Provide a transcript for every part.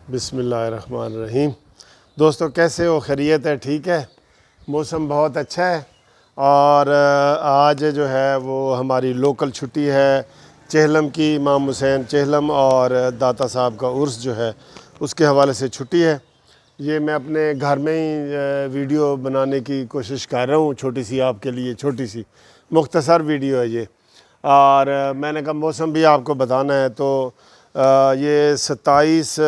بسم اللہ الرحمن الرحیم۔ دوستو کیسے ہو؟ خیریت ہے؟ ٹھیک ہے؟ موسم بہت اچھا ہے اور آج جو ہے وہ ہماری لوکل چھٹی ہے چہلم کی، امام حسین چہلم اور داتا صاحب کا عرس جو ہے اس کے حوالے سے چھٹی ہے۔ یہ میں اپنے گھر میں ہی ویڈیو بنانے کی کوشش کر رہا ہوں، چھوٹی سی آپ کے لیے، چھوٹی سی مختصر ویڈیو ہے یہ، اور میں نے کہا موسم بھی آپ کو بتانا ہے۔ تو یہ 27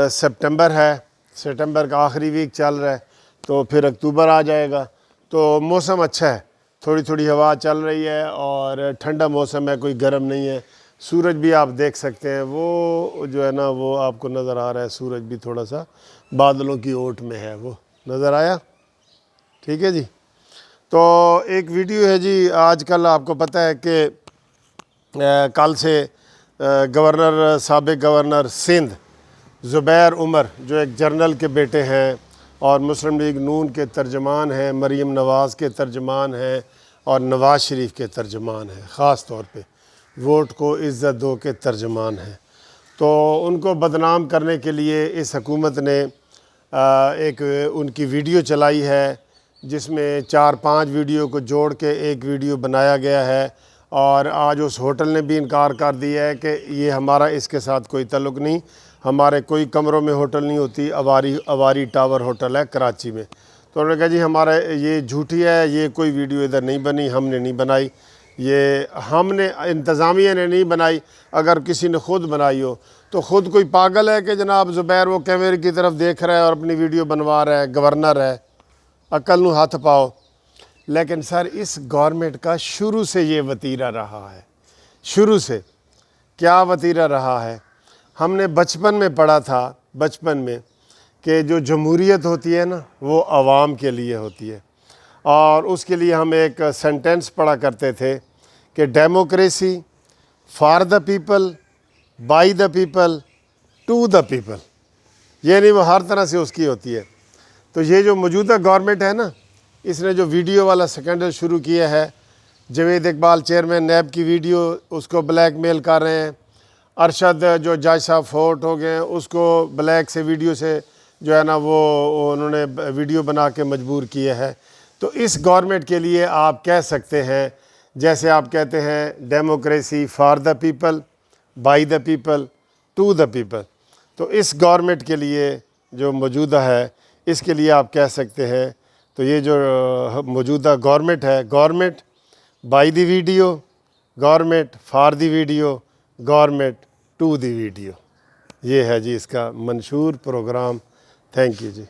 سپٹمبر ہے، سپٹمبر کا آخری ویک چل رہا ہے، تو پھر اکتوبر آ جائے گا۔ تو موسم اچھا ہے، تھوڑی تھوڑی ہوا چل رہی ہے اور ٹھنڈا موسم ہے، کوئی گرم نہیں ہے۔ سورج بھی آپ دیکھ سکتے ہیں، وہ جو ہے نا وہ آپ کو نظر آ رہا ہے، سورج بھی تھوڑا سا بادلوں کی اوٹ میں ہے، وہ نظر آیا؟ ٹھیک ہے جی۔ تو ایک ویڈیو ہے جی، آج کل آپ کو پتہ ہے کہ کل سے گورنر، سابق گورنر سندھ زبیر عمر، جو ایک جنرل کے بیٹے ہیں اور مسلم لیگ نون کے ترجمان ہیں، مریم نواز کے ترجمان ہیں اور نواز شریف کے ترجمان ہیں، خاص طور پہ ووٹ کو عزت دو کے ترجمان ہیں، تو ان کو بدنام کرنے کے لیے اس حکومت نے ایک ان کی ویڈیو چلائی ہے، جس میں 4-5 ویڈیو کو جوڑ کے ایک ویڈیو بنایا گیا ہے، اور آج اس ہوٹل نے بھی انکار کر دیا ہے کہ یہ ہمارا اس کے ساتھ کوئی تعلق نہیں، ہمارے کوئی کمروں میں ہوٹل نہیں ہوتی، اواری ٹاور ہوٹل ہے کراچی میں۔ تو انہوں نے کہا جی ہمارا یہ جھوٹی ہے، یہ کوئی ویڈیو ادھر نہیں بنی، ہم نے نہیں بنائی، یہ ہم نے، انتظامیہ نے نہیں بنائی، اگر کسی نے خود بنائی ہو تو خود کوئی پاگل ہے کہ جناب زبیر وہ کیمرے کی طرف دیکھ رہا ہے اور اپنی ویڈیو بنوا رہا ہے، گورنر ہے، عقل نو ہاتھ پاؤ۔ لیکن سر اس گورنمنٹ کا شروع سے یہ وتیرہ رہا ہے، شروع سے کیا وتیرہ رہا ہے؟ ہم نے بچپن میں پڑھا تھا، بچپن میں، کہ جو جمہوریت ہوتی ہے نا وہ عوام کے لیے ہوتی ہے، اور اس کے لیے ہم ایک سینٹنس پڑھا کرتے تھے کہ democracy for the people, by the people, to the people, یعنی وہ ہر طرح سے اس کی ہوتی ہے۔ تو یہ جو موجودہ گورنمنٹ ہے نا، اس نے جو ویڈیو والا سکینڈل شروع کیا ہے، جاوید اقبال چیئرمین نیب کی ویڈیو، اس کو بلیک میل کر رہے ہیں، ارشد جو جج صاحب فوت ہو گئے ہیں اس کو بلیک سے ویڈیو سے جو ہے نا وہ انہوں نے ویڈیو بنا کے مجبور کیا ہے۔ تو اس گورنمنٹ کے لیے آپ کہہ سکتے ہیں، جیسے آپ کہتے ہیں democracy for the people, by the people, to the people, تو اس گورنمنٹ کے لیے جو موجودہ ہے اس کے لیے آپ کہہ سکتے ہیں، تو یہ جو موجودہ گورنمنٹ ہے، government by the video, government for the video, government to the video, یہ ہے جی اس کا منشور پروگرام۔ Thank you G.